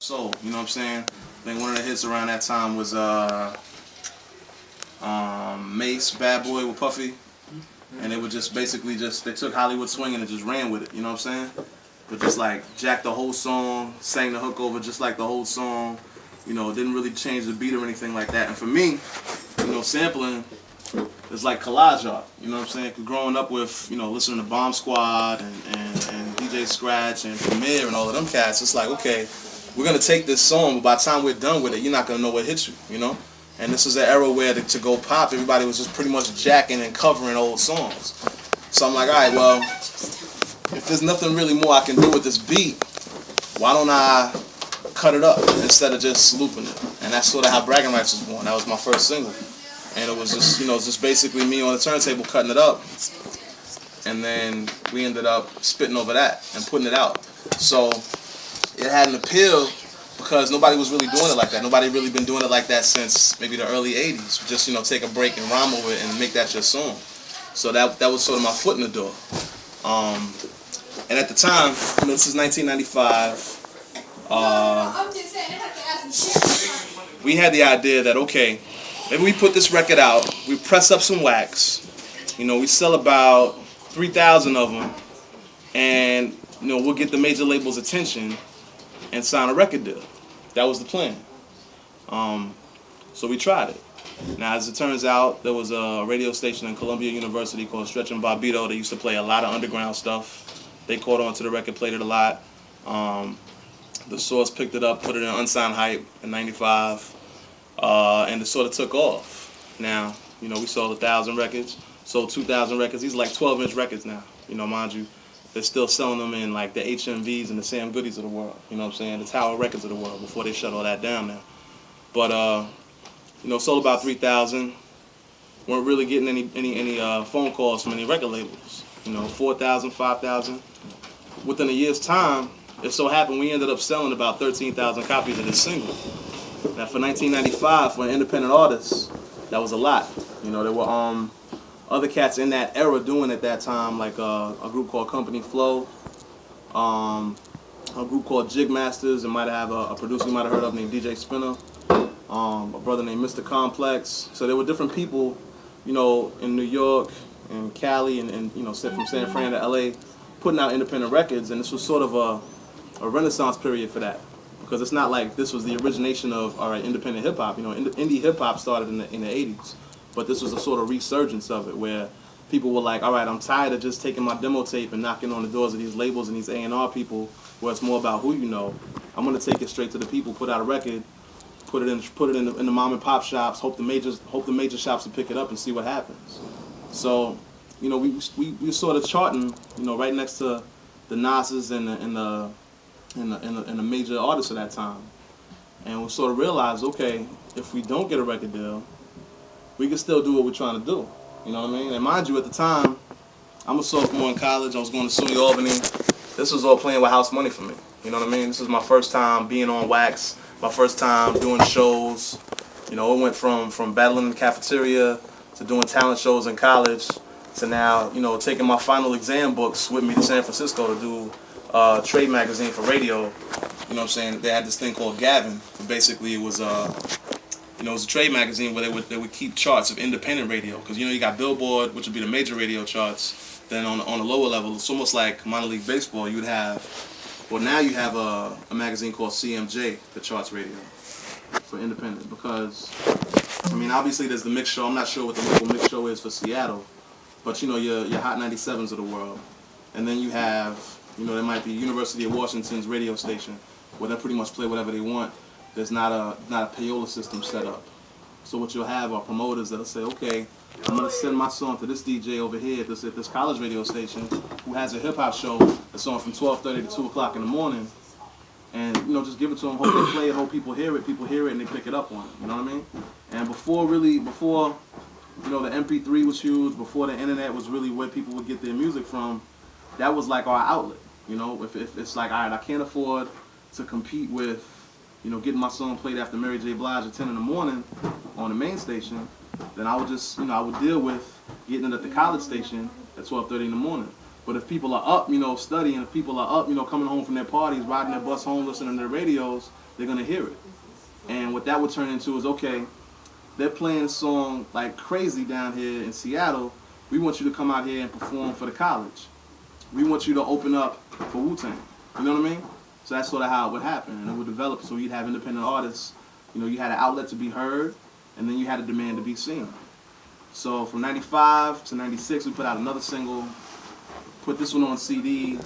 Soul, you know what I'm saying? I think one of the hits around that time was Mace, Bad Boy with Puffy. And they would just basically they took Hollywood swinging and just ran with it, you know what I'm saying? But just like jacked the whole song, sang the hook over just like the whole song, you know, didn't really change the beat or anything like that. And for me, you know, sampling is like collage art, you know what I'm saying? 'Cause growing up with, you know, listening to Bomb Squad and DJ Scratch and Premier and all of them cats, it's like, okay, we're gonna take this song, but by the time we're done with it, you're not gonna know what hits you, you know? And this was an era where to go pop, everybody was just pretty much jacking and covering old songs. So I'm like, all right, well, if there's nothing really more I can do with this beat, why don't I cut it up instead of just looping it? And that's sort of how Bragging Rights was born. That was my first single. And it was just, you know, just basically me on the turntable cutting it up. And then we ended up spitting over that and putting it out. So it had an appeal because nobody was really doing it like that. Nobody really been doing it like that since maybe the early 80s. Just, you know, take a break and rhyme over it and make that your song. So that was sort of my foot in the door. And at the time, you know, this is 1995. We had the idea that, okay, maybe we put this record out, we press up some wax, you know, we sell about 3,000 of them, and, you know, we'll get the major label's attention and sign a record deal. That was the plan. So we tried it. Now, as it turns out, there was a radio station in Columbia University called Stretch and Barbito. They used to play a lot of underground stuff. They caught on to the record, played it a lot. The Source picked it up, put it in Unsigned Hype in '95, and it sort of took off. Now, you know, we sold 1,000 records, sold 2,000 records. These are like 12-inch records now, you know, mind you. They're still selling them in like the HMVs and the Sam Goodies of the world, you know what I'm saying, the Tower Records of the world before they shut all that down now. But, you know, sold about 3,000. Weren't really getting any phone calls from any record labels. You know, 4,000, 5,000. Within a year's time, it so happened we ended up selling about 13,000 copies of this single. Now, for 1995, for an independent artist, that was a lot. You know, there were other cats in that era doing it at that time, like a group called Company Flow, a group called Jig Masters, and might have a producer you might have heard of named DJ Spinner, a brother named Mr. Complex. So there were different people, you know, in New York and Cali and you know, from San Fran to LA, putting out independent records, and this was sort of a renaissance period for that. Because it's not like this was the origination of, all right, independent hip-hop. You know, indie hip-hop started in the 80s. But this was a sort of resurgence of it where people were like, all right, I'm tired of just taking my demo tape and knocking on the doors of these labels and these A&R people where it's more about who you know. I'm going to take it straight to the people, put out a record, put it in the mom and pop shops, hope the major shops will pick it up and see what happens. So, you know, we sort of charting, you know, right next to the Nas's and the major artists of that time. And we sort of realized, okay, if we don't get a record deal, we can still do what we're trying to do. You know what I mean? And mind you, at the time, I'm a sophomore in college. I was going to SUNY Albany. This was all playing with house money for me. You know what I mean? This was my first time being on wax, my first time doing shows. You know, it went from battling in the cafeteria to doing talent shows in college to now, you know, taking my final exam books with me to San Francisco to do trade magazine for radio. You know what I'm saying? They had this thing called Gavin. Basically, it was you know, it was a trade magazine where they would keep charts of independent radio, because you know you got Billboard, which would be the major radio charts. Then on the lower level, it's almost like minor league baseball. You would have, well, now you have a magazine called CMJ, the charts radio for independent. Because I mean, obviously there's the mix show. I'm not sure what the local mix show is for Seattle, but you know your Hot 97s of the world, and then you have, you know, there might be University of Washington's radio station where they pretty much play whatever they want. There's not a payola system set up. So what you'll have are promoters that'll say, okay, I'm gonna send my song to this DJ over here at this college radio station who has a hip hop show that's on from 12:30 to 2 o'clock in the morning, and you know, just give it to them, hope they play it, hope people hear it, and they pick it up on it. You know what I mean? And before you know, the MP3 was huge, before the internet was really where people would get their music from, that was like our outlet. You know, if it's like, all right, I can't afford to compete with, you know, getting my song played after Mary J. Blige at 10 in the morning on the main station, then I would just, you know, I would deal with getting it at the college station at 12:30 in the morning. But if people are up, you know, studying, if people are up, you know, coming home from their parties, riding their bus home, listening to their radios, they're going to hear it. And what that would turn into is, okay, they're playing a song like crazy down here in Seattle. We want you to come out here and perform for the college. We want you to open up for Wu-Tang. You know what I mean? So that's sort of how it would happen. And it would develop. So you'd have independent artists. You know, you had an outlet to be heard, and then you had a demand to be seen. So from 95 to 96, we put out another single, put this one on CD,